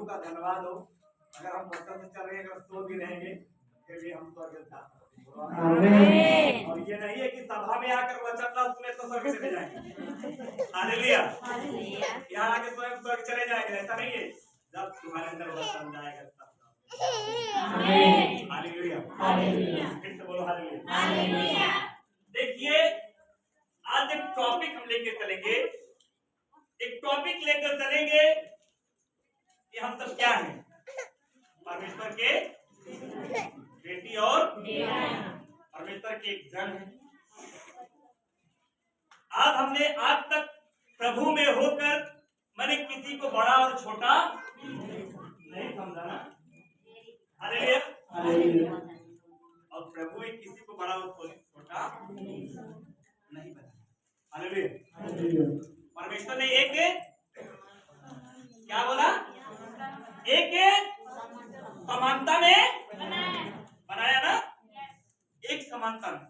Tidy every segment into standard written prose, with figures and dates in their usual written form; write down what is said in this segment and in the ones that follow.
प्रभु का धन्यवाद हो। अगर हम वचन से चल रहे हैं, अगर सो भी रहेंगे फिर भी हम स्वर्ग जा सकते हैं। और ये नहीं है कि सभा में आकर वचन ना सुने तो स्वर्ग चले जाएंगे। हालेलुया। यहाँ आके स्वयं स्वर्ग चले जाएंगे, ऐसा नहीं है। जब तुम्हारे अंदर वचन जाएगा तब। हालेलुया। फिर से बोलो हालेलुया। देखिए आज एक टॉपिक हम लेके चलेंगे, एक टॉपिक लेकर चलेंगे कि हम सब क्या हैं, परमेश्वर के बेटी और परमेश्वर के एक जन है। आज हमने आज तक प्रभु में होकर मैंने किसी को बड़ा और छोटा नहीं समझा ना। हालेलुया। और प्रभु ने किसी को बड़ा और छोटा नहीं बनाया। हालेलुया। परमेश्वर ने एक क्या बोला, एक समानता में बनाया ना, एक समानता में।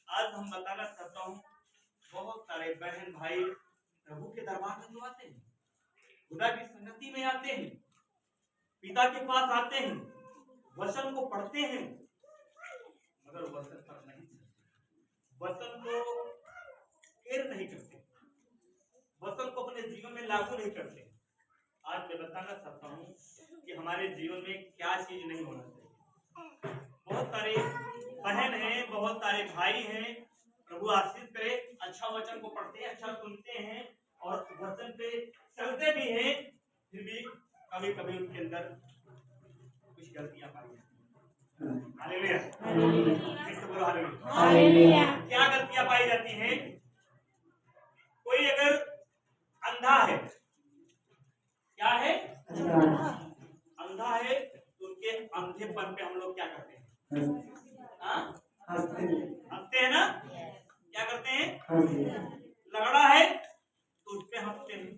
आज हम बताना चाहता हूँ, बहुत सारे बहन भाई प्रभु के दरबार में जो आते हैं, खुदा की संगति में आते हैं, पिता के पास आते हैं, वचन को पढ़ते हैं, मगर वचन पर नहीं चलते, वचन को केयर नहीं करते, वचन को अपने जीवन में लागू नहीं करते। आज मैं बताना चाहता हूँ कि हमारे जीवन में क्या चीज नहीं होना चाहिए। बहुत सारे बहन हैं, बहुत सारे भाई हैं, प्रभु आशीष करे, अच्छा वचन को पढ़ते हैं, अच्छा सुनते हैं और वचन पे चलते भी हैं, फिर भी कभी कभी उनके अंदर कुछ गलतियां पाई जाती हैं। हालेलुया। बोलो हालेलुया। क्या गलतियां पाई जाती हैं? कोई अगर अंधा है, क्या है, अंधा है, तो उनके अंधेपन पे हम लोग क्या करते हैं? हंसते हैं ना। क्या करते हैं? लगड़ा है तो उस पे हंसते हैं,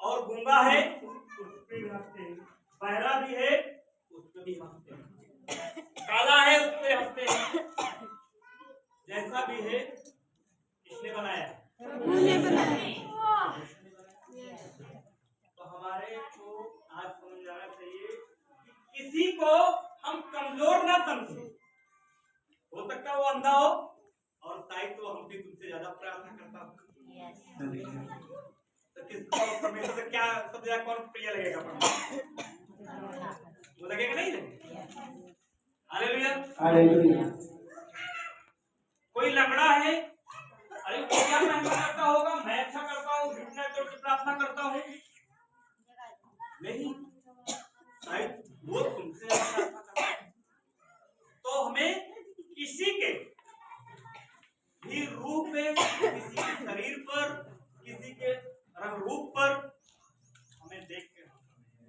और गूंगा है तो उस पे भी हंसते हैं, बहरा भी है उस पे भी हंसते हैं, काला है उस पे हंसते हैं। जैसा भी है किसने बनाया? प्रभु ने बनाया। तो हमारे को आज समझ जाना चाहिए कि किसी को हम कमजोर ना समझे। हो सकता है वो अंधा हो और शायद तो हम भी तुमसे ज्यादा प्रार्थना करता हूँ, तो किसको परमेश्वर से क्या सबसे ज्यादा कौन प्रिय लगेगा? वो लगेगा नहीं लगेगा। हालेलुया। कोई लंगड़ा है, अरे वो क्या मेहनत करता होगा, मैं अच्छा करता हूँ, घुटने तोड़ के प्रार्थना करता हूँ, नहीं, शायद वो तुमसे प्रार्थना करता है। तो हमें किसी के भी रूप में, किसी के शरीर पर, किसी के रंग रूप पर हमें देख के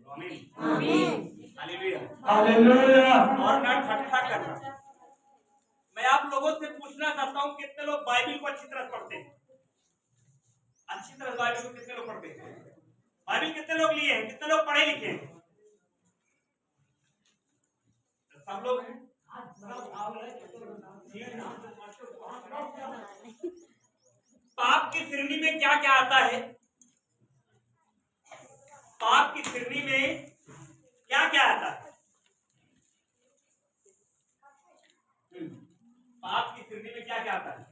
आमीन हालेलुया और ना ठट्ठा करना। मैं आप लोगों से पूछना चाहता हूँ, कितने लोग बाइबल को अच्छी तरह पढ़ते हैं? अच्छी तरह बाइबल को कितने लोग पढ़ते हैं? बाइबल कितने लोग लिए हैं? कितने लोग पढ़े लिखे हैं? सब लोग हैं। पाप की श्रेणी में क्या क्या आता है? पाप की श्रेणी में क्या क्या आता है? पाप की श्रेणी में क्या क्या आता है?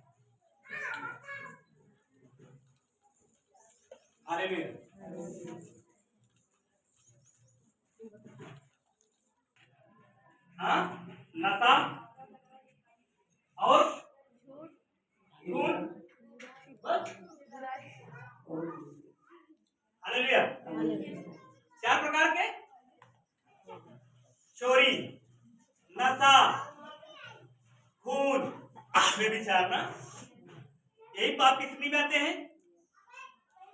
हालेलुया। नशा और झूठ, हालेलुया। 4 प्रकार के, चोरी, नशा, खून, व्यभिचार ना, यही पाप की श्रेणी में आते हैं।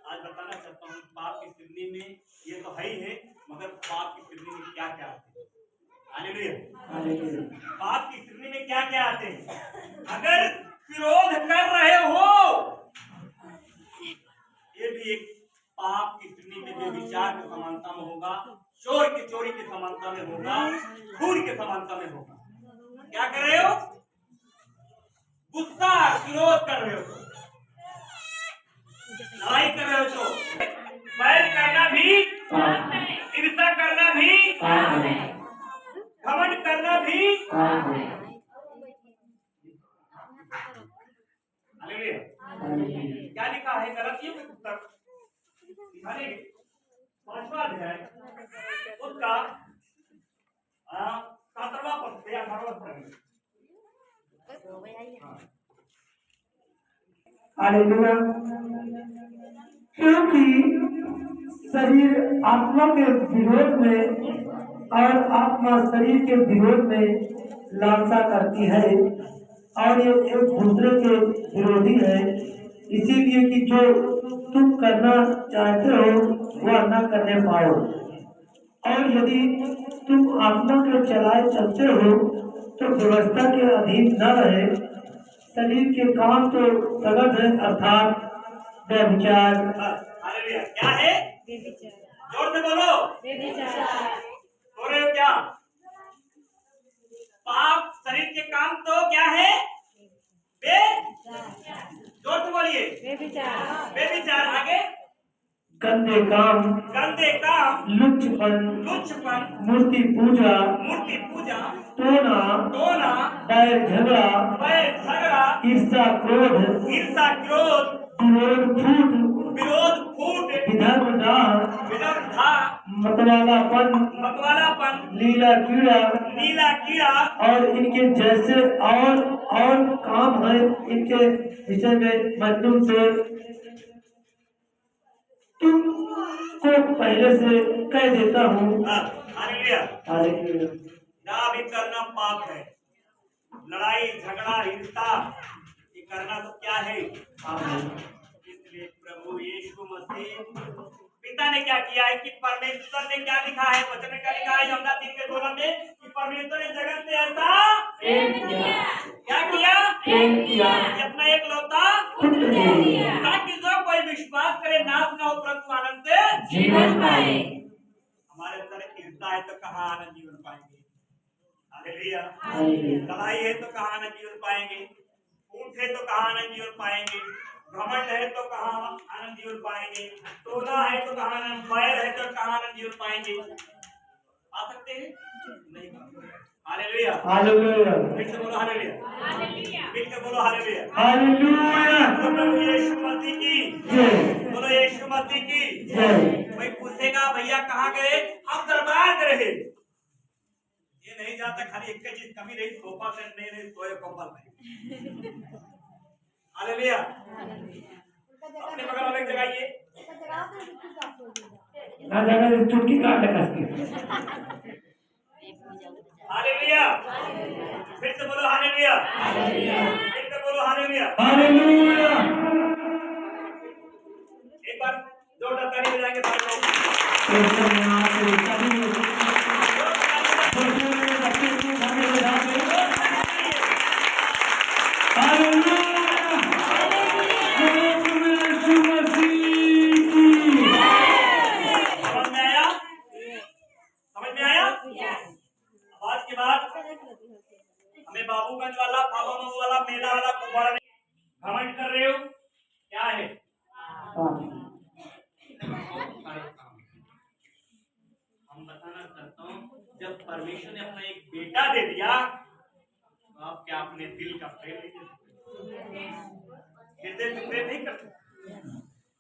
आज बताना चाहता हूँ पाप की श्रेणी में ये तो है ही है, मगर पाप की श्रेणी में क्या क्या आते हैं? हालेलुया। पाप की श्रेणी में क्या क्या आते हैं? अगर विरोध कर रहे हो, ये भी एक पाप की श्रेणी में, व्यभिचार की समानता में होगा, चोर की चोरी की समानता में होगा, खून की समानता में होगा। क्या कर रहे हो? गुस्सा, विरोध कर रहे हो, लड़ाई कर रहे हो, तो बैर कर भारतीयों की पुस्तक दिखाने के 5वां अध्याय उसका 17वां पद से 18वां पद। हालेलुया। क्योंकि शरीर आत्मा के विरोध में और आत्मा शरीर के विरोध में लालसा करती है और ये एक दूसरे के विरोधी है। इसीलिए कि जो तुम करना चाहते हो वह न करने पाओ। और यदि तुम आत्मा के चलाए चलते हो तो व्यवस्था के अधीन न रहे। शरीर के काम तो सगत है, अर्थात व्यभिचार। हालेलुया। क्या है? जोर से बोलो। हो रहे हो क्या? पाप शरीर के काम तो क्या है? जोर से बोलिए। बेविचार। आगे गंदे काम, लुच्चपन, मूर्ति पूजा, टोना, बैर झगड़ा, ईर्षा क्रोध, विरोध फूट, विधर्म मतवालापन, लीला कीड़ा और इनके जैसे और काम है। इनके विषय में मैं तुमसे तुमको पहले से कह देता हूँ। हालेलुया। ना भी करना पाप है। लड़ाई झगड़ा हिंसा ये करना तो क्या है? इसलिए प्रभु यीशु मसीह पिता ने क्या किया है कि परमेश्वर ने क्या लिखा है? वचन में क्या लिखा है? यूहन्ना 3:16 में कि परमेश्वर ने जगत से ऐसा क्या किया? कि अपना एकलौता पुत्र दे दिया ताकि जो कोई विश्वास करे नाश न हो परंतु आनंद से जीवन पाए। हमारे अंदर हिंसा है तो कहाँ आनंद जीवन पाएंगे? हालेलुया। लड़ाई है तो कहाँ आनंद जीवन पाएंगे? फूट है तो कहाँ आनंद जीवन पाएंगे? घमंड है तो कहाँ आनंद जीवन पाएंगे? टोना है तो कहाँ आनंद, बैर है तो कहाँ आनंद जीवन पाएंगे? आ सकते हैं? नहीं। हालेलुया। हालेलुया। फिर से बोलो हालेलुया। फिर से बोलो हालेलुया। बोलो यीशु मसीह की जय। बोलो यीशु मसीह की जय। कोई पूछेगा भैया कहाँ गए? हम दरबार गए। ये नहीं जाता खाली एक चीज कमी रही, सोफा सेट नहीं रही, सोए कंबल नहीं। हालेलुया। अपने बगल वाले जगाइए ना जगह चुटकी काट लगा। हालेलुया। फिर से बोलो हालेलुया। फिर से बोलो हालेलुया। एक बार जोरदार ताली बजाएंगे सारे लोग। समझ में आया? आज के बाद हमें बाबूगंज वाला, बाबा मऊ वाला, मेला वाला, कुबाड़ा घमंड कर रहे हो क्या है? हम बताना चाहता हूँ, जब परमेश्वर ने अपना एक बेटा दे दिया तो आप क्या अपने दिल का प्रेम नहीं कर सकते? हृदय से प्रेम नहीं कर सकते?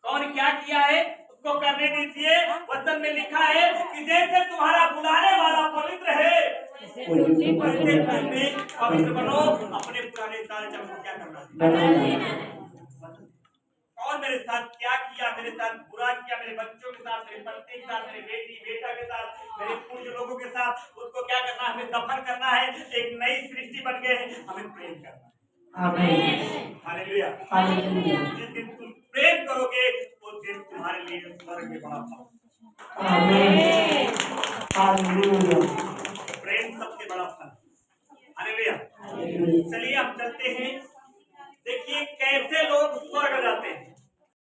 कौन क्या किया है उसको करने दीजिए। वचन में लिखा है कि जैसे तुम्हारा बुलाने वाला पवित्र है पवित्र बनो। अपने पुराने साल जब क्या करना? और मेरे साथ क्या किया? मेरे साथ बुरा किया, मेरे बच्चों के साथ, मेरे पत्नी के साथ, मेरे बेटी बेटा के साथ, मेरे पूज्य लोगों के साथ, उसको क्या करना? हमें दफन करना है। एक नई सृष्टि बन गए हैं, हमें प्रेम करना है। आमीन। हालेलुया। जिस दिन तुम प्रेम करोगे उस दिन तुम्हारे लिए स्वर्ग में बड़ा। आमीन। हालेलुया।